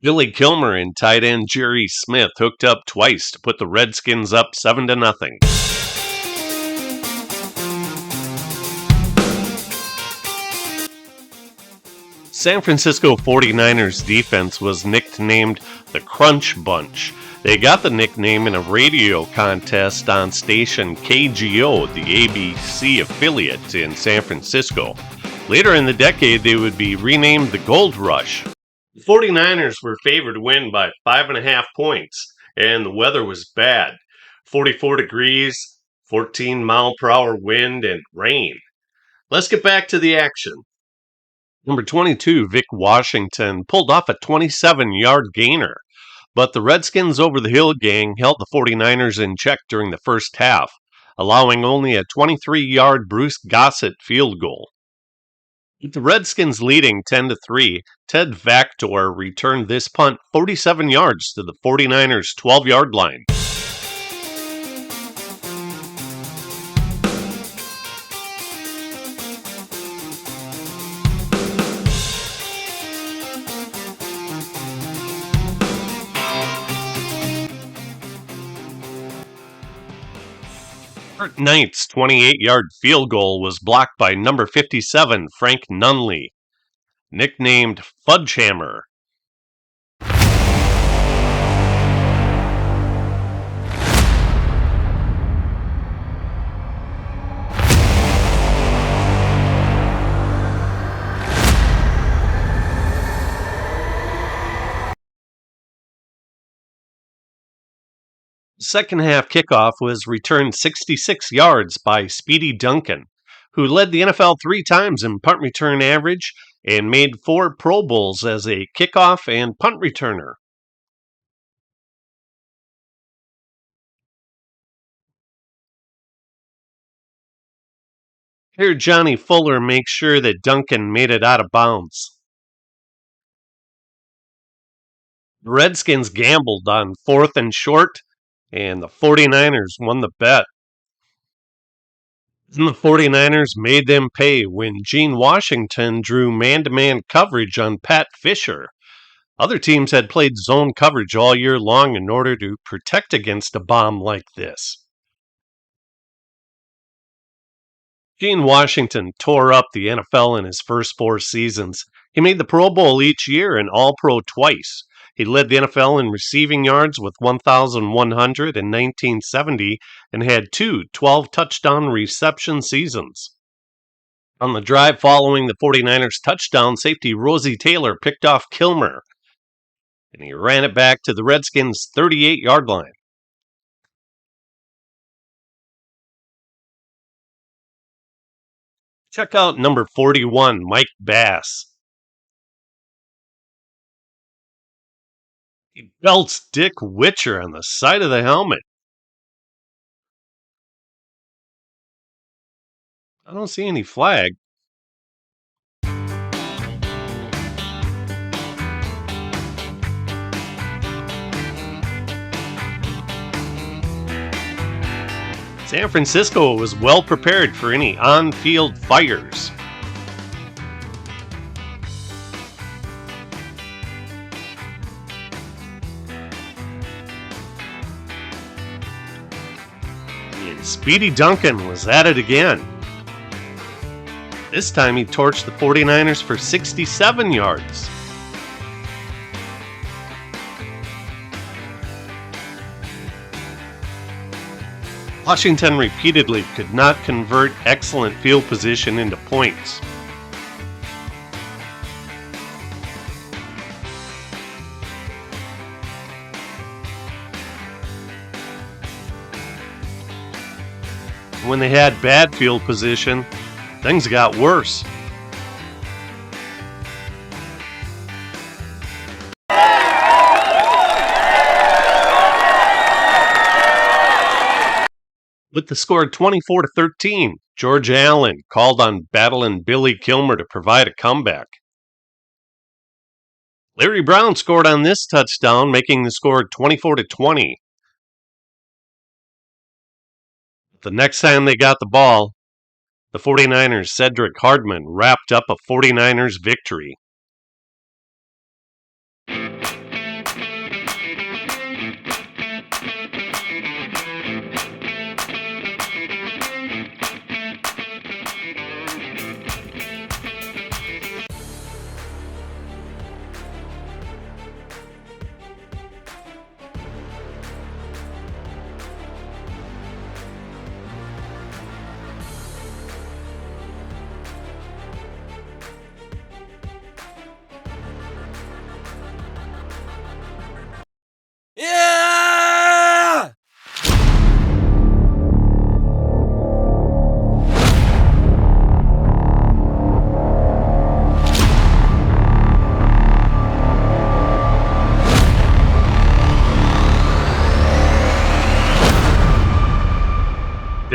Billy Kilmer and tight end Jerry Smith hooked up twice to put the Redskins up 7-0. San Francisco 49ers defense was nicknamed the Crunch Bunch. They got the nickname in a radio contest on station KGO, the ABC affiliate in San Francisco. Later in the decade, they would be renamed the Gold Rush. The 49ers were favored to win by 5.5 points, and the weather was bad. 44 degrees, 14-mile-per-hour wind, and rain. Let's get back to the action. Number 22, Vic Washington, pulled off a 27-yard gainer, but the Redskins over-the-hill gang held the 49ers in check during the first half, allowing only a 23-yard Bruce Gossett field goal. With the Redskins leading 10-3, Ted Vactor returned this punt 47 yards to the 49ers' 12-yard line. Kurt Knight's 28-yard field goal was blocked by number 57, Frank Nunley, nicknamed Fudgehammer. Second half kickoff was returned 66 yards by Speedy Duncan, who led the NFL 3 times in punt return average and made 4 Pro Bowls as a kickoff and punt returner. Here, Johnny Fuller makes sure that Duncan made it out of bounds. The Redskins gambled on 4th and short, and the 49ers won the bet. And the 49ers made them pay when Gene Washington drew man-to-man coverage on Pat Fisher. Other teams had played zone coverage all year long in order to protect against a bomb like this. Gene Washington tore up the NFL in his first 4 seasons. He made the Pro Bowl each year and All-Pro twice. He led the NFL in receiving yards with 1,100 in 1970 and had 2 12-touchdown reception seasons. On the drive following the 49ers touchdown, safety Rosie Taylor picked off Kilmer, and he ran it back to the Redskins' 38-yard line. Check out number 41, Mike Bass. He belts Dick Witcher on the side of the helmet. I don't see any flag. San Francisco was well prepared for any on-field fires. And Speedy Duncan was at it again. This time he torched the 49ers for 67 yards. Washington repeatedly could not convert excellent field position into points. When they had bad field position, things got worse. With the score 24-13, George Allen called on battling Billy Kilmer to provide a comeback. Larry Brown scored on this touchdown, making the score 24-20. The next time they got the ball, the 49ers' Cedric Hardman wrapped up a 49ers victory.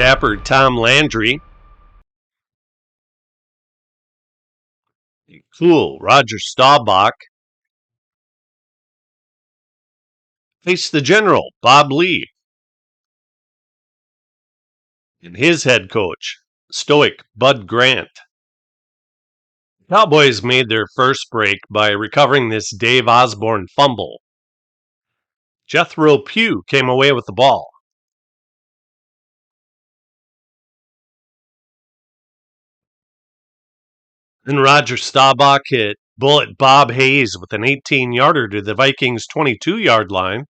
Dapper Tom Landry. Cool Roger Staubach. Face the General, Bob Lee. And his head coach, Stoic Bud Grant. Cowboys made their first break by recovering this Dave Osborne fumble. Jethro Pugh came away with the ball. Then Roger Staubach hit Bullet Bob Hayes with an 18-yarder to the Vikings' 22-yard line.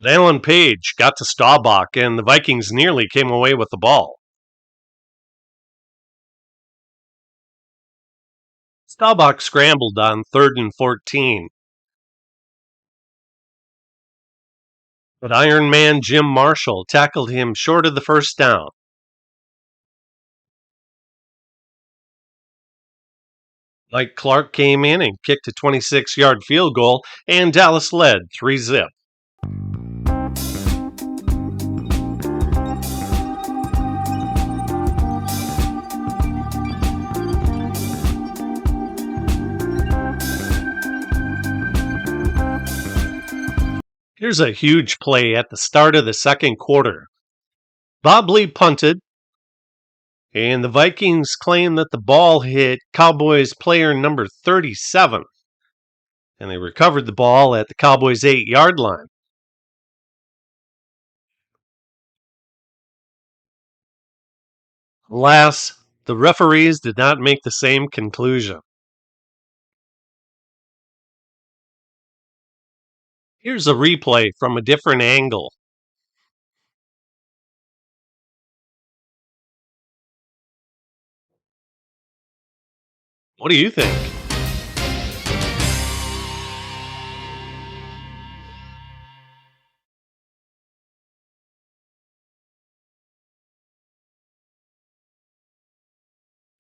Alan Page got to Staubach, and the Vikings nearly came away with the ball. Staubach scrambled on 3rd and 14. But Iron Man Jim Marshall tackled him short of the first down. Mike Clark came in and kicked a 26-yard field goal, and Dallas led 3-0. Here's a huge play at the start of the second quarter. Bob Lee punted, and the Vikings claimed that the ball hit Cowboys player number 37, and they recovered the ball at the Cowboys' 8-yard line. Alas, the referees did not make the same conclusion. Here's a replay from a different angle. What do you think?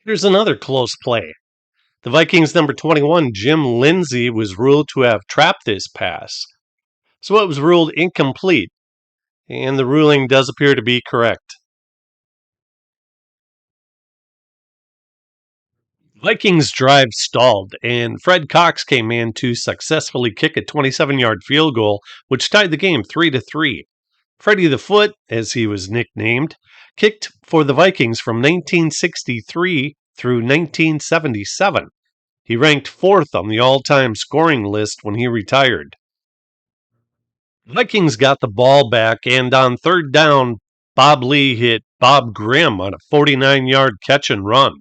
Here's another close play. The Vikings' number 21, Jim Lindsey, was ruled to have trapped this pass, so it was ruled incomplete, and the ruling does appear to be correct. Vikings' drive stalled, and Fred Cox came in to successfully kick a 27-yard field goal, which tied the game 3-3. Freddie the Foot, as he was nicknamed, kicked for the Vikings from 1963 through 1977. He ranked 4th on the all-time scoring list when he retired. Vikings got the ball back, and on 3rd down, Bob Lee hit Bob Grimm on a 49-yard catch and run.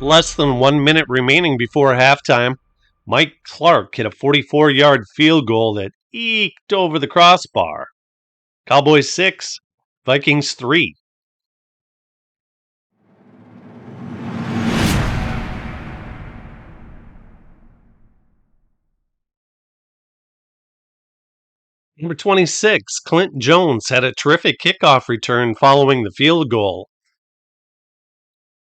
Less than 1 minute remaining before halftime, Mike Clark hit a 44-yard field goal that eked over the crossbar. Cowboys 6, Vikings 3. Number 26, Clint Jones, had a terrific kickoff return following the field goal.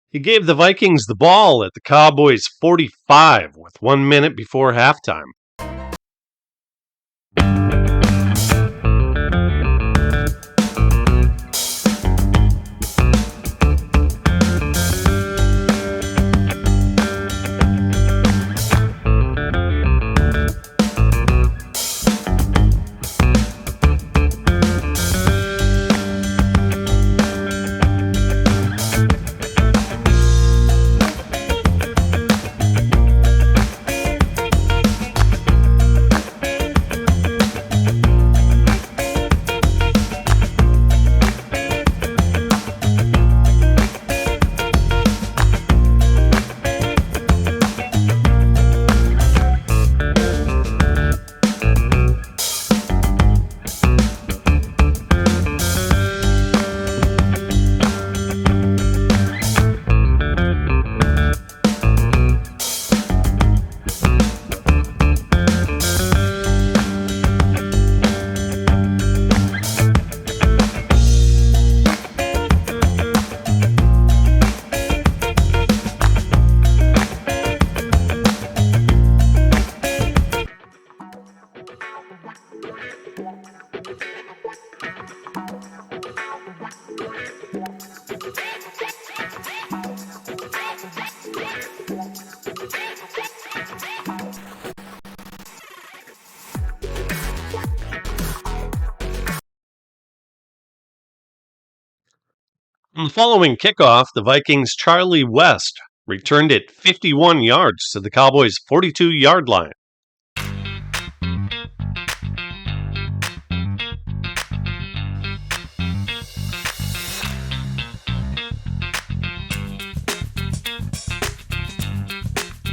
He gave the Vikings the ball at the Cowboys' 45 with 1 minute before halftime. On the following kickoff, the Vikings' Charlie West returned it 51 yards to the Cowboys' 42-yard line.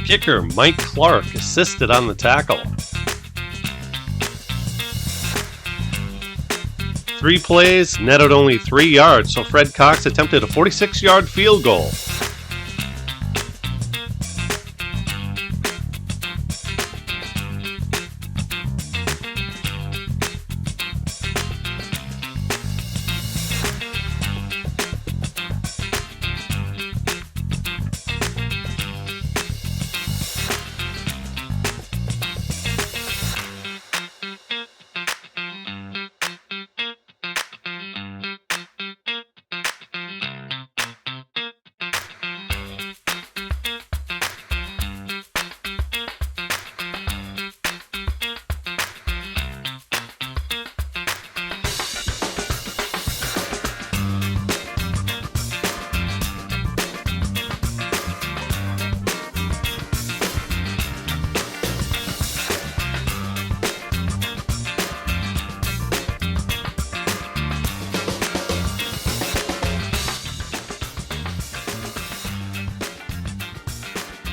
Kicker Mike Clark assisted on the tackle. 3 plays, netted only 3 yards, so Fred Cox attempted a 46-yard field goal.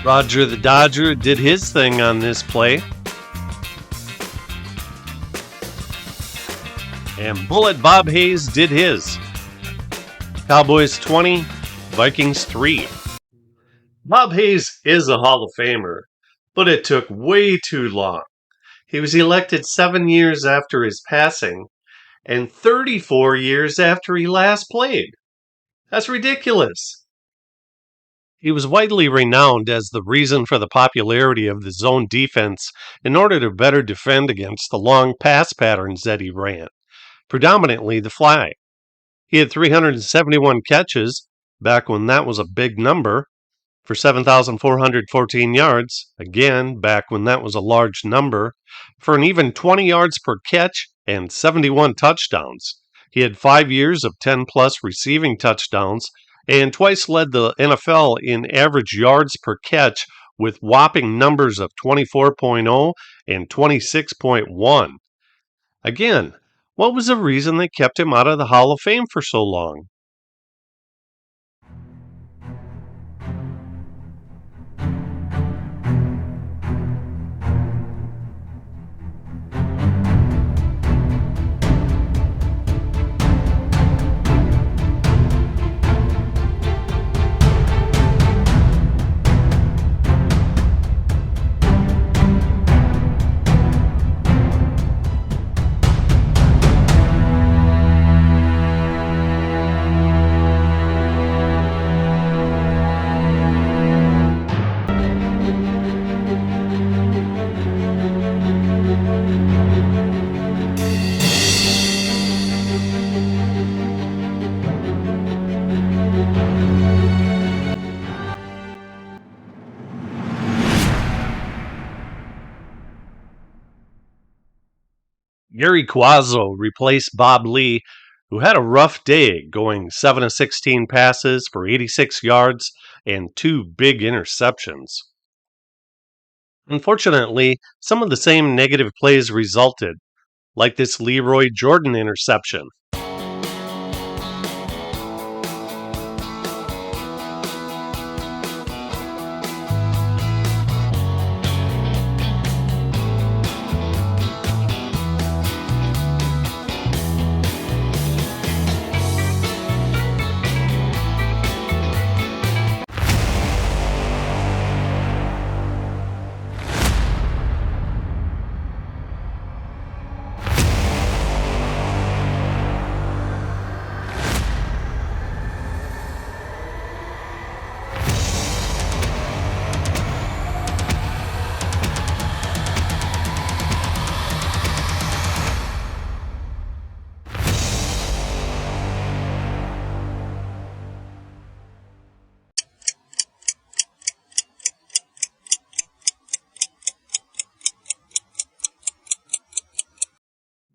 Roger the Dodger did his thing on this play. And Bullet Bob Hayes did his. Cowboys 20, Vikings 3. Bob Hayes is a Hall of Famer, but it took way too long. He was elected 7 years after his passing and 34 years after he last played. That's ridiculous. He was widely renowned as the reason for the popularity of the zone defense in order to better defend against the long pass patterns that he ran, predominantly the fly. He had 371 catches, back when that was a big number, for 7,414 yards, again, back when that was a large number, for an even 20 yards per catch and 71 touchdowns. He had 5 years of 10-plus receiving touchdowns, and twice led the NFL in average yards per catch with whopping numbers of 24.0 and 26.1. Again, what was the reason they kept him out of the Hall of Fame for so long? Gary Cuozzo replaced Bob Lee, who had a rough day, going 7 of 16 passes for 86 yards and 2 big interceptions. Unfortunately, some of the same negative plays resulted, like this Leroy Jordan interception.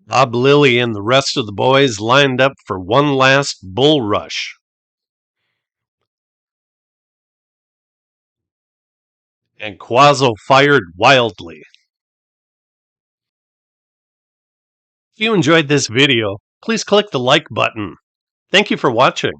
Bob Lilly and the rest of the boys lined up for one last bull rush. And Quazzo fired wildly. If you enjoyed this video, please click the like button. Thank you for watching.